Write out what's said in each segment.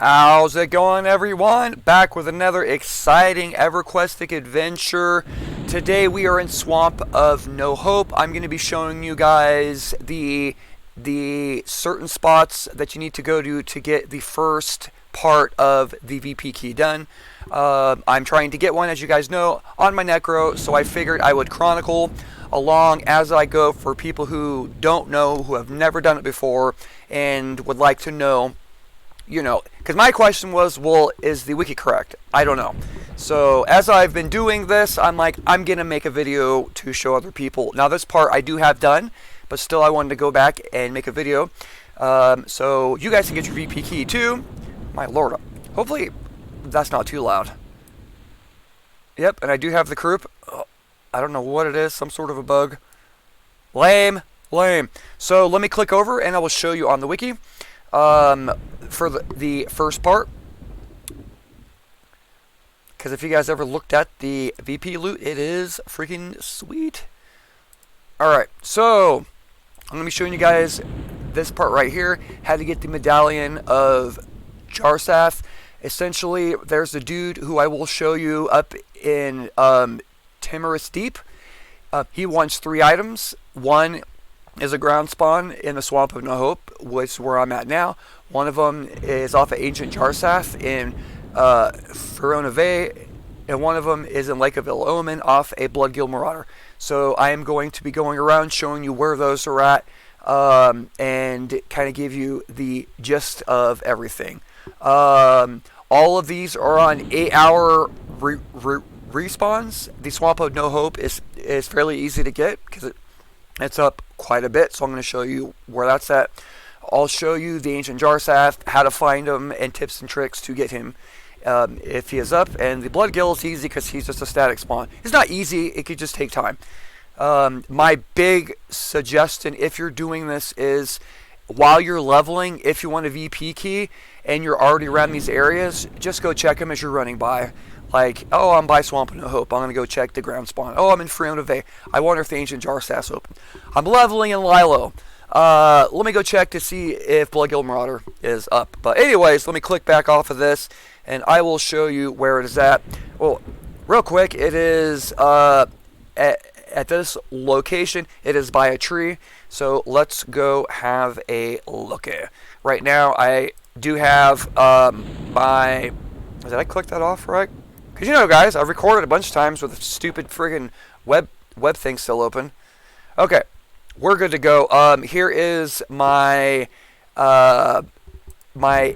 How's it going, everyone? Back with another exciting Everquestic adventure. Today we are in Swamp of No Hope. I'm going to be showing you guys the certain spots that you need to go to get the first part of the VP key done. I'm trying to get one, as you guys know, on my Necro, so I figured I would chronicle along as I go for people who don't know, who have never done it before, and would like to know. Because my question was, well, is the wiki correct? I don't know. So as I've been doing this, I'm like, I'm going to make a video to show other people. Now this part I do have done, but still I wanted to go back and make a video. So you guys can get your VP key too. My lord. Hopefully that's not too loud. Yep, and I do have the croup. Oh, I don't know what it is. Some sort of a bug. Lame. So let me click over and I will show you on the wiki. For the first part, because if you guys ever looked at the VP loot, it is freaking sweet. Alright, so I'm going to be showing you guys this part right here, how to get the medallion of Jarsath. Essentially, there's a dude who I will show you up in Timorous Deep. He wants 3 items. One is a ground spawn in the Swamp of No Hope, which is where I'm at now. One of them is off of Ancient Jarsath in Furonave, and one of them is in Lake of Ill Omen off a Bloodgill Marauder. So I am going to be going around showing you where those are at, and kind of give you the gist of everything. All of these are on 8-hour respawns. The Swamp of No Hope is fairly easy to get because it's up quite a bit, so I'm going to show you where that's at. I'll show you the Ancient Jarsath, how to find him, and tips and tricks to get him if he is up. And the Bloodgill is easy because he's just a static spawn. It's not easy, it could just take time. My big suggestion, if you're doing this, is while you're leveling, if you want a VP key and you're already around these areas, just go check them as you're running by. Like, oh, I'm by Swamp of No Hope. I'm going to go check the ground spawn. Oh, I'm in Furonave. I wonder if the Ancient Jarsath's open. I'm leveling in Lilo. Let me go check to see if Bloodgill Marauder is up. But anyways, let me click back off of this, and I will show you where it is at. Well, real quick, it is at this location. It is by a tree. So let's go have a look at it. Right now, I do have my... Did I click that off right? Because you know, guys, I've recorded a bunch of times with a stupid friggin' web thing still open. Okay. We're good to go. Here is my my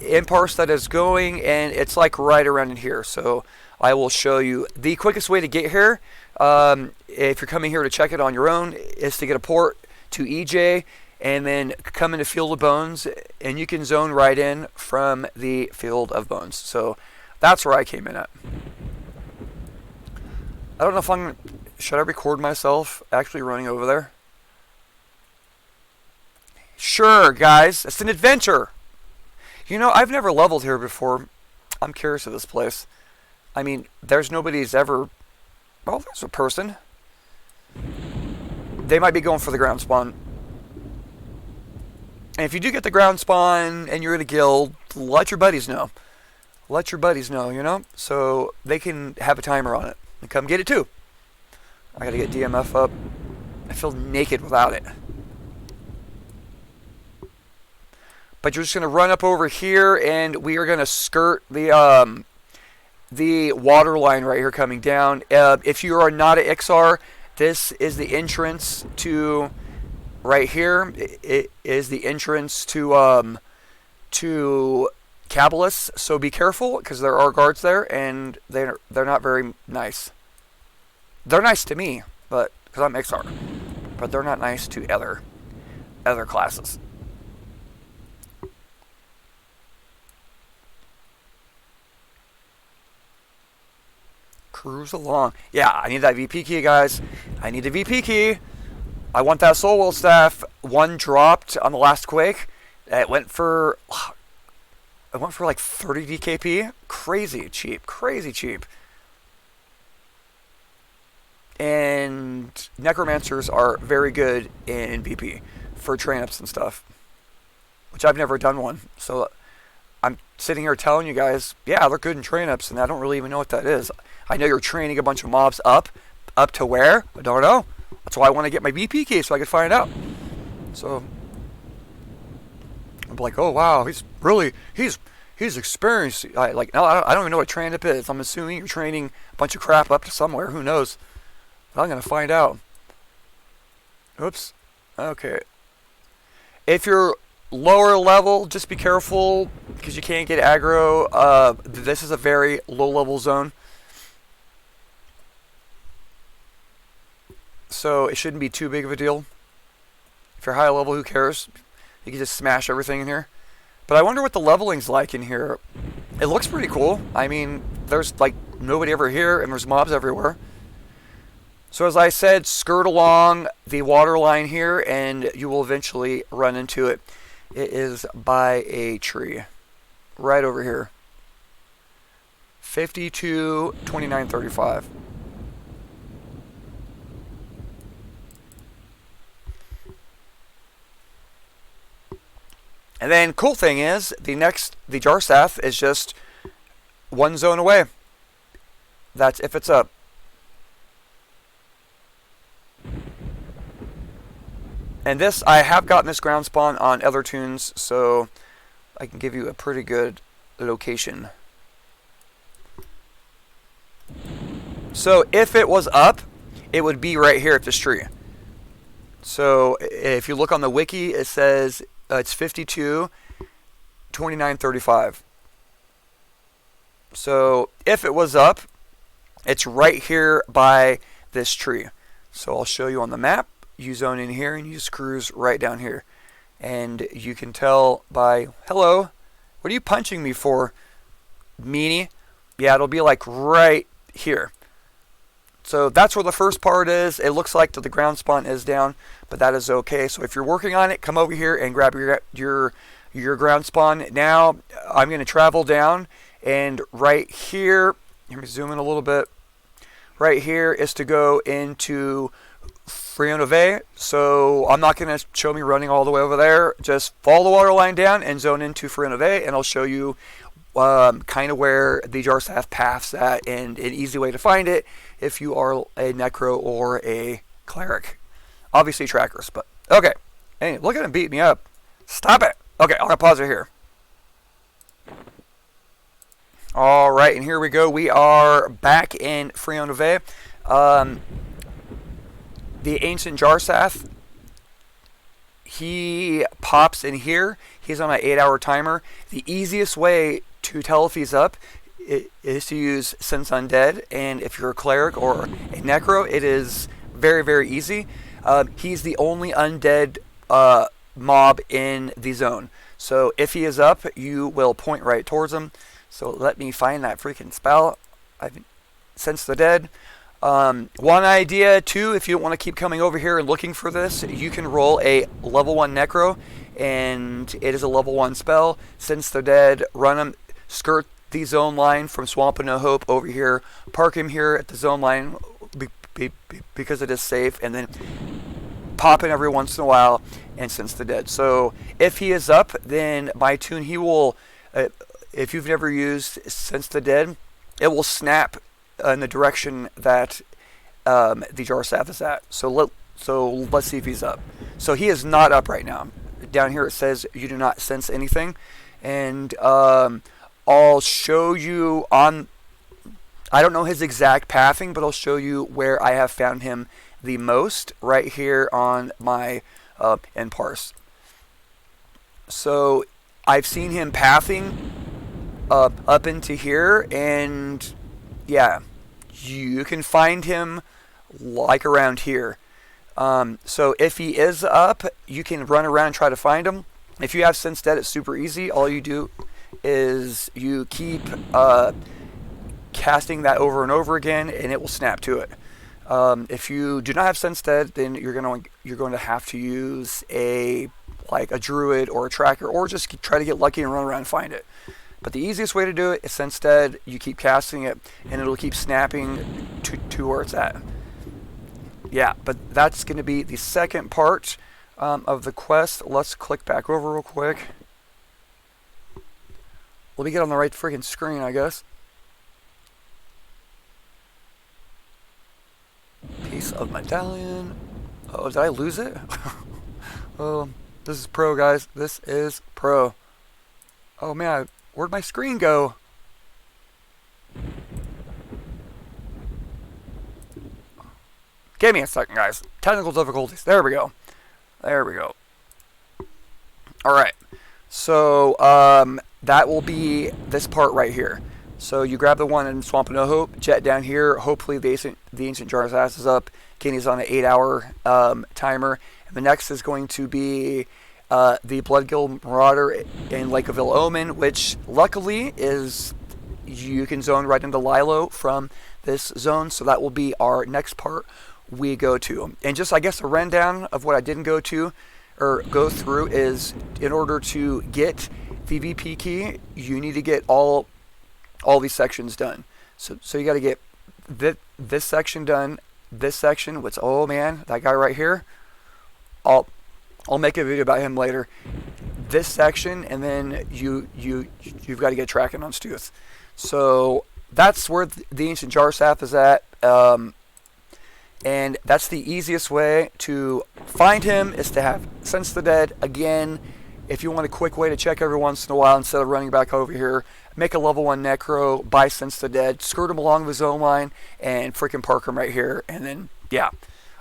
imparse that is going, and it's like right around in here. So I will show you the quickest way to get here. If you're coming here to check it on your own, is to get a port to EJ and then come into Field of Bones, and you can zone right in from the Field of Bones. So that's where I came in at. I don't know if should I record myself actually running over there? Sure, guys, it's an adventure. You know, I've never leveled here before. I'm curious of this place. I mean, there's nobody's ever... Well, there's a person. They might be going for the ground spawn. And if you do get the ground spawn and you're in a guild, let your buddies know. Let your buddies know, you know? So they can have a timer on it. And come get it too. I gotta get DMF up. I feel naked without it. But you're just going to run up over here, and we are going to skirt the water line right here coming down. If you are not an XR, this is the entrance to right here. It is the entrance to Cabalus. So be careful, because there are guards there, and they're not very nice. They're nice to me, but because I'm XR, but they're not nice to other classes. Cruise along. Yeah, I need that VP key, guys. I need a VP key. I want that Soul Will Staff. One dropped on the last Quake. It went for like 30 DKP. Crazy cheap. Crazy cheap. And Necromancers are very good in VP for train ups and stuff. Which I've never done one. So I'm sitting here telling you guys, yeah, they're good in train ups, and I don't really even know what that is. I know you're training a bunch of mobs up to where? I don't know. That's why I want to get my BP key so I can find out. So I'm like, oh wow, he's experienced. No, I don't even know what train up is. I'm assuming you're training a bunch of crap up to somewhere. Who knows? But I'm gonna find out. Oops. Okay. If you're lower level, just be careful because you can't get aggro. This is a very low level zone, so it shouldn't be too big of a deal. If you're high level, who cares? You can just smash everything in here. But I wonder what the leveling's like in here. It looks pretty cool. I mean, there's like nobody ever here, and there's mobs everywhere. So as I said, skirt along the water line here, and you will eventually run into it. It is by a tree. Right over here. 52, 29, 35. And then, cool thing is, the Jarsath is just one zone away. That's if it's up. And this, I have gotten this ground spawn on other tunes, so I can give you a pretty good location. So if it was up, it would be right here at this tree. So if you look on the wiki, it says it's 52, 29, 35. So if it was up, it's right here by this tree. So I'll show you on the map. You zone in here and you just cruise right down here. And you can tell by, hello, what are you punching me for, meanie? Yeah, it'll be like right here. So that's where the first part is. It looks like the ground spawn is down, but that is okay. So if you're working on it, come over here and grab your ground spawn. Now I'm going to travel down, and right here, let me zoom in a little bit. Right here is to go into Frionove. So I'm not going to show me running all the way over there. Just follow the water line down and zone into Frionove, and I'll show you kind of where the Jarsath path's at and an easy way to find it if you are a Necro or a Cleric. Obviously trackers, but okay. Hey, look at him beat me up. Stop it. Okay, I'm going to pause it here. Alright, and here we go. We are back in Frionove. The Ancient Jarsath, he pops in here. He's on an 8-hour timer. The easiest way to tell if he's up is to use Sense Undead, and if you're a Cleric or a Necro, it is very, very easy. He's the only undead mob in the zone. So if he is up, you will point right towards him. So let me find that freaking spell. I've Sense the Dead. One idea, too, if you don't want to keep coming over here and looking for this, you can roll a level 1 Necro, and it is a level 1 spell. Sense the Dead, run him, skirt the zone line from Swamp of No Hope over here, park him here at the zone line because it is safe, and then pop in every once in a while and Sense the Dead. So if he is up, then by tune he will, if you've never used Sense the Dead, it will snap in the direction that the Jarsath is at. So let's see if he's up. So he is not up right now. Down here it says you do not sense anything, and I'll show you on. I don't know his exact pathing, but I'll show you where I have found him the most right here on my end parse. So I've seen him pathing up into here, and yeah, you can find him like around here. So if he is up, you can run around and try to find him. If you have Sense Dead, it's super easy. All you do is you keep casting that over and over again, and it will snap to it. If you do not have Sense Dead, then you're going to have to use a druid or a tracker, or just try to get lucky and run around and find it. But the easiest way to do it is Sense Dead. You keep casting it, and it'll keep snapping to where it's at. Yeah, but that's going to be the second part of the quest. Let's click back over real quick. Let me get on the right freaking screen, I guess. Piece of medallion. Oh, did I lose it? Oh, this is pro, guys. This is pro. Oh man, where'd my screen go? Give me a second, guys. Technical difficulties. There we go. There we go. All right. So that will be this part right here. So you grab the one in Swamp of No Hope, jet down here. Hopefully the ancient jar's ass is up. Kenny's on an 8-hour timer. And the next is going to be the Bloodgill Marauder in Lake of Ill-Omen, which luckily is you can zone right into Lilo from this zone. So that will be our next part we go to. And just, I guess, a rundown of what I didn't go to or go through is in order to get the VP key, you need to get all these sections done. So you got to get this section done, this section, which, oh man, that guy right here, I'll make a video about him later. This section, and then you've got to get tracking on Stuth. So that's where the ancient jar staff is at. And that's the easiest way to find him, is to have Sense the Dead. Again, if you want a quick way to check every once in a while instead of running back over here, make a level 1 Necro, buy Sense the Dead, skirt him along the zone line, and freaking park him right here. And then, yeah.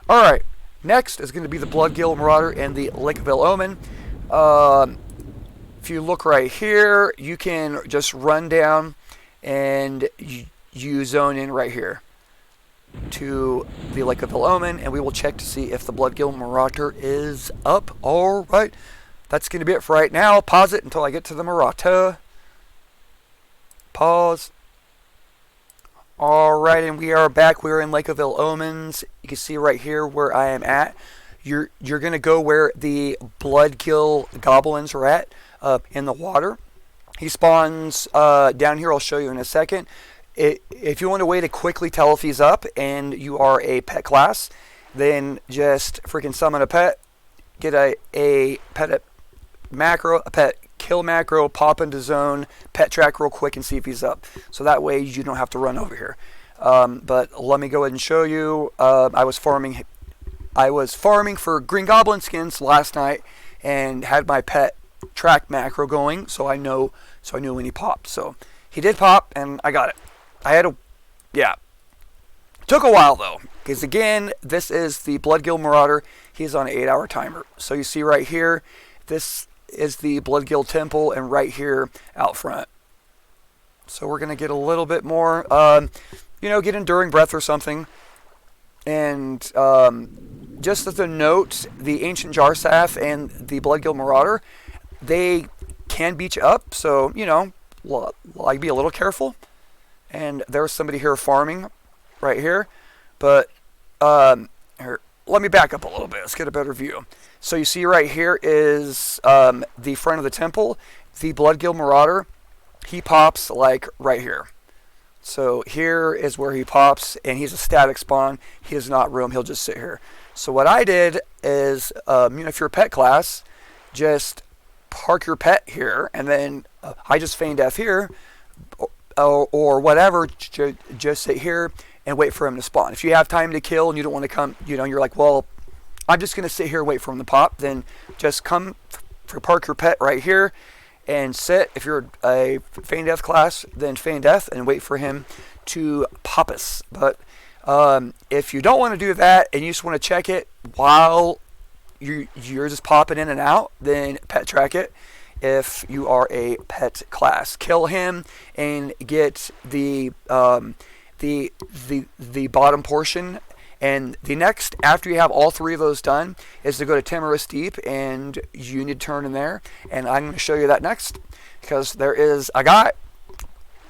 Alright, next is going to be the Bloodgill Marauder and the Lake of Ill-Omen. If you look right here, you can just run down and you zone in right here to the Lake of Ill-Omen, and we will check to see if the Bloodgill Marauder is up. Alright, that's going to be it for right now. Pause it until I get to the Marauder. Pause. Alright, and we are back. We're in Lake of Ill-Omens. You can see right here where I am at. You're going to go where the Bloodgill goblins are at, in the water. He spawns down here. I'll show you in a second. If you want a way to quickly tell if he's up and you are a pet class, then just freaking summon a pet, get a pet macro, a pet kill macro, pop into zone, pet track real quick and see if he's up. So that way you don't have to run over here. But let me go ahead and show you. I was farming for green goblin skins last night and had my pet track macro going, so I knew when he popped. So he did pop and I got it. Yeah. Took a while though, because again, this is the Bloodgill Marauder. He's on an 8-hour timer. So you see right here, this is the Bloodgill Temple, and right here out front. So we're gonna get a little bit more, get Enduring Breath or something. And just as a note, the Ancient Jar Staff and the Bloodgill Marauder, they can beat you up. So like be a little careful. And there's somebody here farming right here. But here, let me back up a little bit. Let's get a better view. So you see right here is the front of the temple. The Bloodgill Marauder, he pops like right here. So here is where he pops, and he's a static spawn. He does not roam. He'll just sit here. So what I did is, if you're a pet class, just park your pet here, and then I just feign death here, or whatever, just sit here and wait for him to spawn. If you have time to kill and you don't want to come, you're like, well, I'm just going to sit here and wait for him to pop, then just park your pet right here and sit. If you're a feign death class, then feign death and wait for him to pop us. But if you don't want to do that and you just want to check it while you're just popping in and out, then pet track it. If you are a pet class, kill him and get the bottom portion. And the next, after you have all 3 of those done, is to go to Timorous Deep, and you need to turn in there. And I'm going to show you that next, because there is a guy.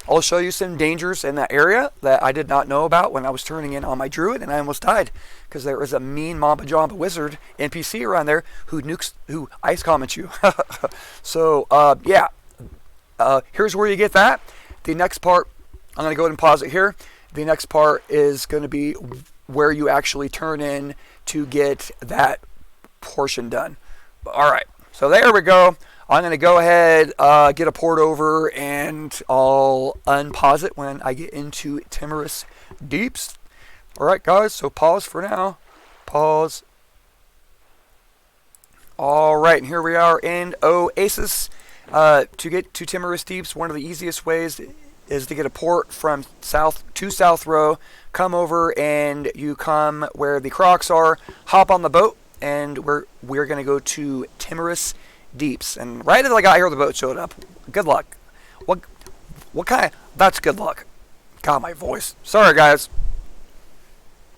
I'll show you some dangers in that area that I did not know about when I was turning in on my druid, and I almost died because there was a mean Mamba Jamba wizard NPC around there who ice comments you. So here's where you get that. The next part, I'm going to go ahead and pause it here. The next part is going to be where you actually turn in to get that portion done. All right, so there we go. I'm going to go ahead, get a port over, and I'll unpause it when I get into Timorous Deeps. Alright guys, so pause for now. Pause. Alright, and here we are in Oasis. To get to Timorous Deeps, one of the easiest ways is to get a port from south to South Row. Come over and you come where the Crocs are. Hop on the boat, and we're going to go to Timorous Deeps. And right as I got here, the boat showed up. Good luck. What kind of... That's good luck. God, my voice. Sorry, guys.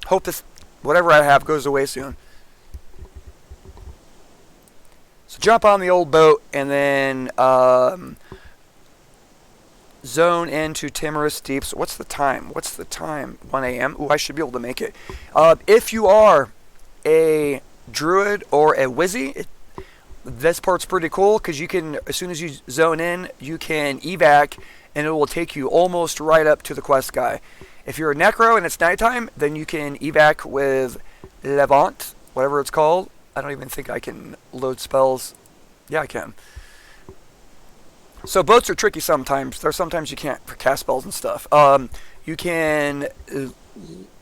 Hope this... whatever I have goes away soon. So jump on the old boat and then zone into Timorous Deeps. What's the time? 1 a.m. Ooh, I should be able to make it. If you are a druid or a wizzy, this part's pretty cool because you can, as soon as you zone in, you can evac and it will take you almost right up to the quest guy. If you're a necro and it's nighttime, then you can evac with Levant, whatever it's called. I don't even think I can load spells. Yeah, I can. So boats are tricky sometimes. There's sometimes you can't cast spells and stuff. You can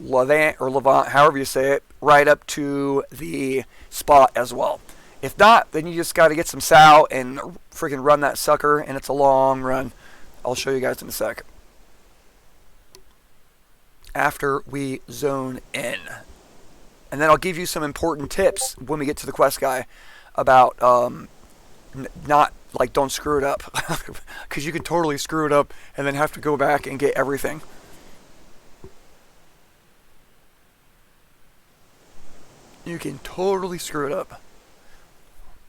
Levant, however you say it, right up to the spot as well. If not, then you just got to get some sow and freaking run that sucker, and it's a long run. I'll show you guys in a sec. After we zone in. And then I'll give you some important tips when we get to the quest guy about not, like, don't screw it up. Because you can totally screw it up and then have to go back and get everything. You can totally screw it up.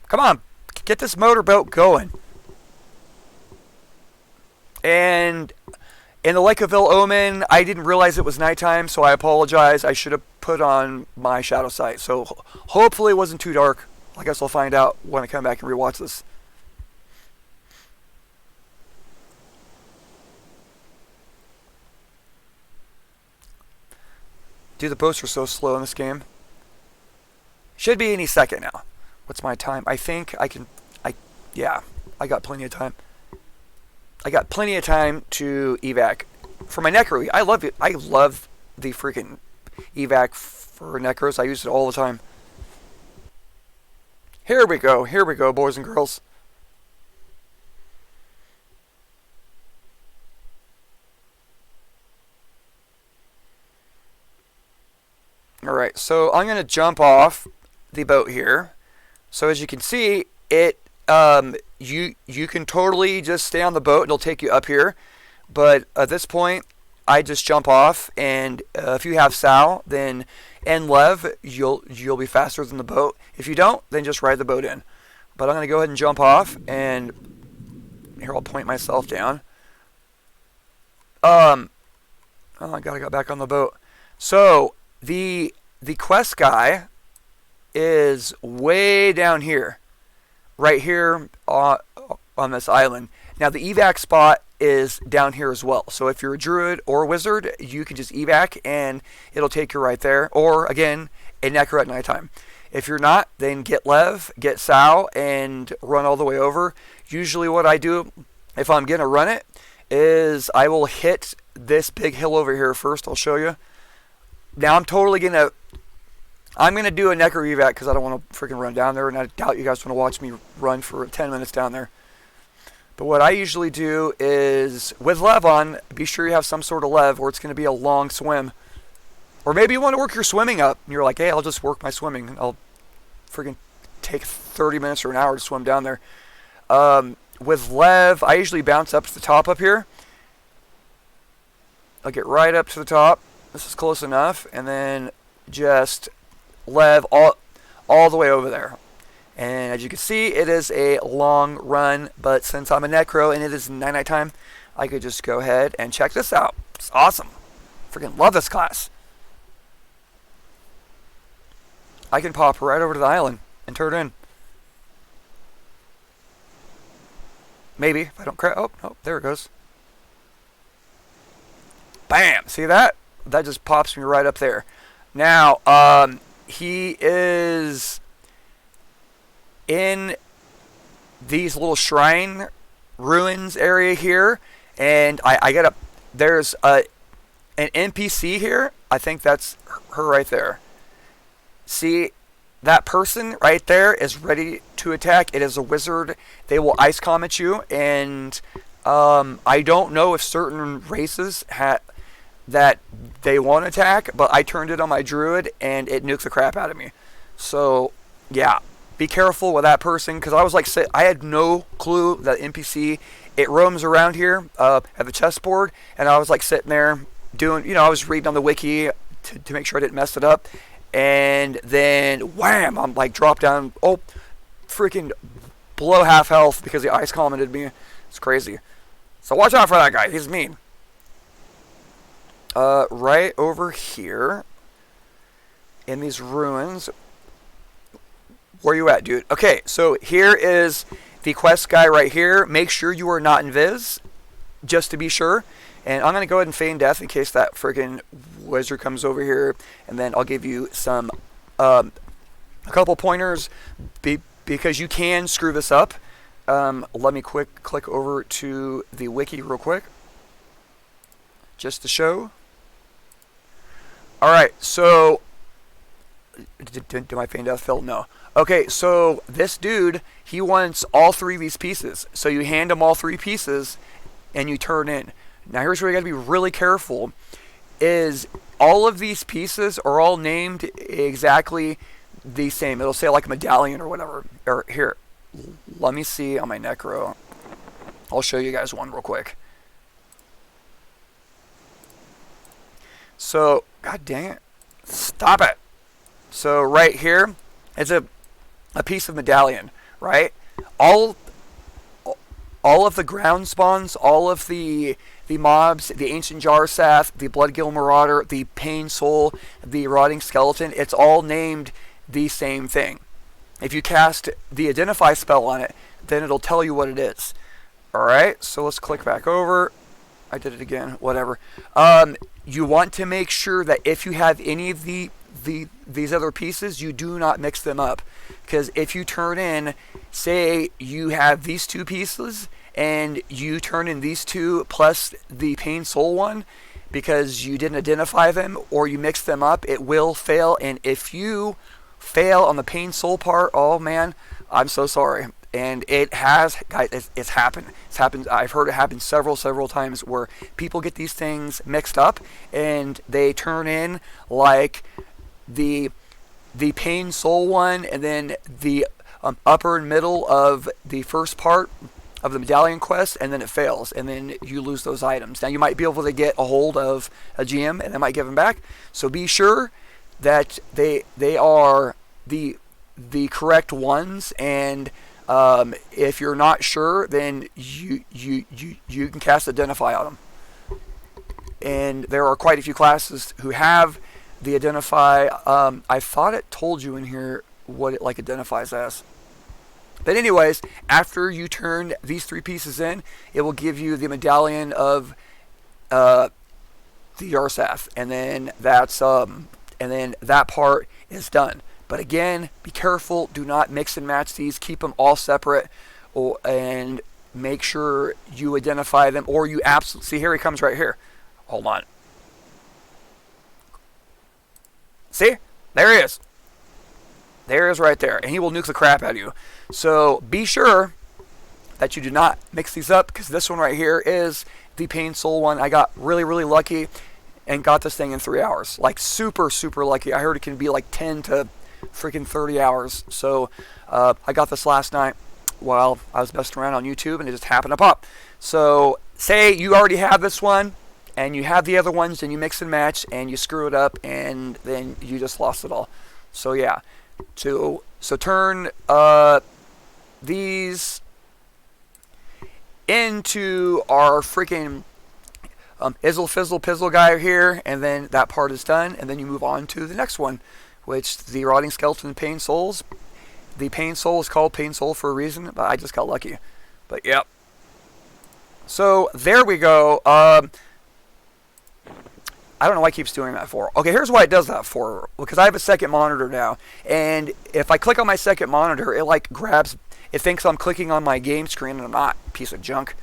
Come on, get this motorboat going. And in the Lake of Ill Omen, I didn't realize it was nighttime, so I apologize. I should have put on my shadow sight. So hopefully it wasn't too dark. I guess I'll find out when I come back and rewatch this. Dude, the boats are so slow in this game. Should be any second now. What's my time? I think I can... yeah, I got plenty of time. I got plenty of time to evac. For my necro, I love it. I love the freaking evac for necros. I use it all the time. Here we go, boys and girls. Alright, so I'm going to jump off the boat here. So as you can see, it you can totally just stay on the boat. It'll take you up here. But at this point, I just jump off, and if you have Sal, then and Lev, you'll be faster than the boat. If you don't, then just ride the boat in. But I'm going to go ahead and jump off, and here I'll point myself down. Oh, I gotta get back on the boat. So the quest guy is way down here, right here on this island. Now the evac spot is down here as well. So if you're a druid or a wizard, you can just evac and it'll take you right there. Or again, a necro at nighttime. If you're not, then get Lev, get Sal, and run all the way over. Usually what I do, if I'm going to run it, is I will hit this big hill over here first. I'll show you. Now I'm totally going to... I'm going to do a necro evac because I don't want to freaking run down there, and I doubt you guys want to watch me run for 10 minutes down there. But what I usually do is, with Lev on, be sure you have some sort of Lev, or it's going to be a long swim. Or maybe you want to work your swimming up, and you're like, hey, I'll just work my swimming. I'll freaking take 30 minutes or an hour to swim down there. With Lev, I usually bounce up to the top up here. I'll get right up to the top. This is close enough. And then just Lev all the way over there. And as you can see, it is a long run, but since I'm a necro and it is night time, I could just go ahead and check this out. It's awesome. Freaking love this class. I can pop right over to the island and turn in. Maybe, if I don't crash. Oh, there it goes. Bam! See that? That just pops me right up there. Now, he is in these little shrine ruins area here, and I got a there's an NPC here. I think that's her right there. See, that person right there is ready to attack. It is a wizard. They will ice comet you, and I don't know if certain races that they want to attack, but I turned it on my druid, and it nuked the crap out of me. So, yeah, be careful with that person, because I was like, I had no clue that NPC, it roams around here at the chessboard, and I was like sitting there doing, I was reading on the wiki to make sure I didn't mess it up, and then wham, I'm like dropped down, freaking below half health because the ice commented me. It's crazy. So watch out for that guy. He's mean. Right over here in these ruins. Where you at, dude? Okay, so here is the quest guy right here. Make sure you are not invis, just to be sure. And I'm going to go ahead and feign death in case that freaking wizard comes over here. And then I'll give you some, a couple pointers because you can screw this up. Let me click over to the wiki real quick. Just to show. Alright, so did my feign death fail? No. Okay, so this dude, he wants all three of these pieces. So you hand him all three pieces and you turn in. Now here's where you gotta be really careful, is all of these pieces are all named exactly the same. It'll say like a medallion or whatever. Or here, let me see on my necro. I'll show you guys one real quick. So, god dang it. Stop it. So right here, it's a piece of medallion, right? All of the ground spawns, all of the mobs, the Ancient Jarsath, the Bloodgill Marauder, the Pain Soul, the Rotting Skeleton, it's all named the same thing. If you cast the Identify spell on it, then it'll tell you what it is. Alright, so let's click back over. I did it again, whatever. You want to make sure that if you have any of these other pieces, you do not mix them up. Because if you turn in, say you have these two pieces, and you turn in these two plus the Pain Soul one, because you didn't identify them, or you mix them up, it will fail. And if you fail on the Pain Soul part, oh man, I'm so sorry. And it has, guys, it's happened. It's happened. I've heard it happen several times where people get these things mixed up, and they turn in like the Pain Soul one, and then the upper and middle of the first part of the medallion quest, and then it fails, and then you lose those items. Now you might be able to get a hold of a GM, and they might give them back. So be sure that they are the correct ones, and if you're not sure, then you can cast Identify on them. And there are quite a few classes who have the Identify. I thought it told you in here what it like identifies as. But anyways, after you turn these three pieces in, it will give you the medallion of the Yarsath, and then that's and then that part is done. But again, be careful. Do not mix and match these. Keep them all separate, and make sure you identify them. Or you absolutely see, here he comes right here. Hold on. See, there he is. There he is right there, and he will nuke the crap out of you. So be sure that you do not mix these up, because this one right here is the Pain Soul one. I got really lucky and got this thing in 3 hours. Like super lucky. I heard it can be like 10 to freaking 30 hours. So I got this last night while I was messing around on YouTube, and it just happened to pop. So say you already have this one and you have the other ones, and you mix and match and you screw it up, and then you just lost it all. So yeah. So turn these into our freaking Izzle Fizzle Pizzle guy here, and then that part is done, and then you move on to the next one, which the Rotting Skeleton and Pain Souls. The Pain Soul is called Pain Soul for a reason, but I just got lucky. But yep. So there we go. I don't know why it keeps doing that for. Okay, here's why it does that for. Because I have a second monitor now, and if I click on my second monitor, it like grabs, it thinks I'm clicking on my game screen, and I'm not. Piece of junk.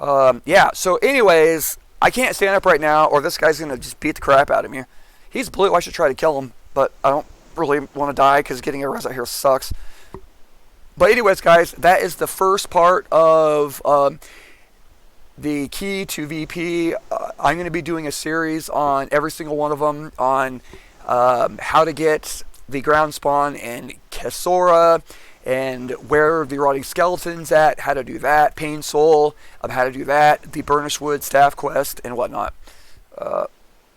Yeah, so anyways, I can't stand up right now, or this guy's going to just beat the crap out of me. He's blue. I should try to kill him, but I don't really want to die because getting a res out here sucks. But anyways, guys, that is the first part of the key to VP. I'm going to be doing a series on every single one of them, on how to get the ground spawn in Kesora, and where the rotting skeleton's at, how to do that, Pain Soul, how to do that, the Burnished Wood staff quest, and whatnot.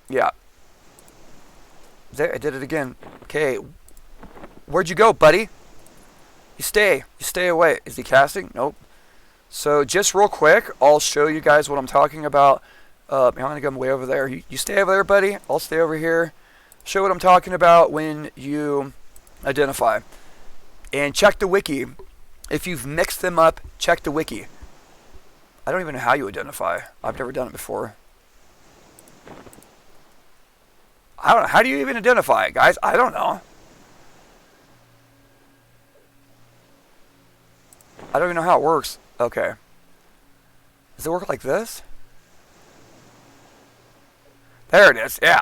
Yeah. There, I did it again. Okay. Where'd you go, buddy? You stay away. Is he casting? Nope. So just real quick, I'll show you guys what I'm talking about. I'm going to go way over there. You stay over there, buddy. I'll stay over here. Show what I'm talking about when you identify. And check the wiki. If you've mixed them up, check the wiki. I don't even know how you identify. I've never done it before. I don't know. How do you even identify it, guys? I don't know. I don't even know how it works. Okay. Does it work like this? There it is. Yeah.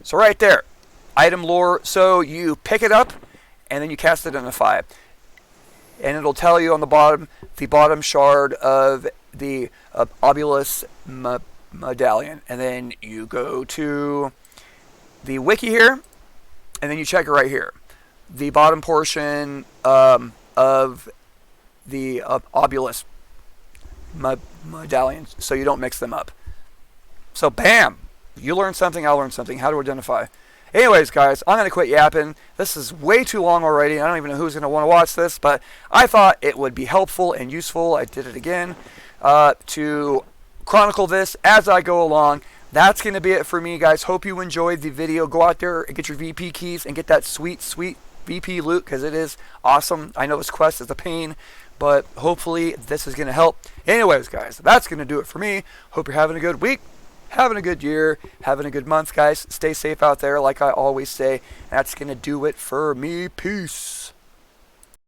So right there. Item lore. So you pick it up, and then you cast identify. And it'll tell you on the bottom shard of the Obulus medallion. And then you go to the wiki here, and then you check it right here. The bottom portion of the Obulus medallions, so you don't mix them up. So bam! You learn something, I learned something. How to identify. Anyways, guys, I'm going to quit yapping. This is way too long already. I don't even know who's going to want to watch this, but I thought it would be helpful and useful. I did it again to chronicle this as I go along. That's going to be it for me, guys. Hope you enjoyed the video. Go out there and get your VP keys and get that sweet, sweet VP loot, because it is awesome. I know this quest is a pain, but hopefully this is going to help. Anyways, guys, that's going to do it for me. Hope you're having a good week, having a good year, having a good month, guys. Stay safe out there, like I always say. That's going to do it for me. Peace.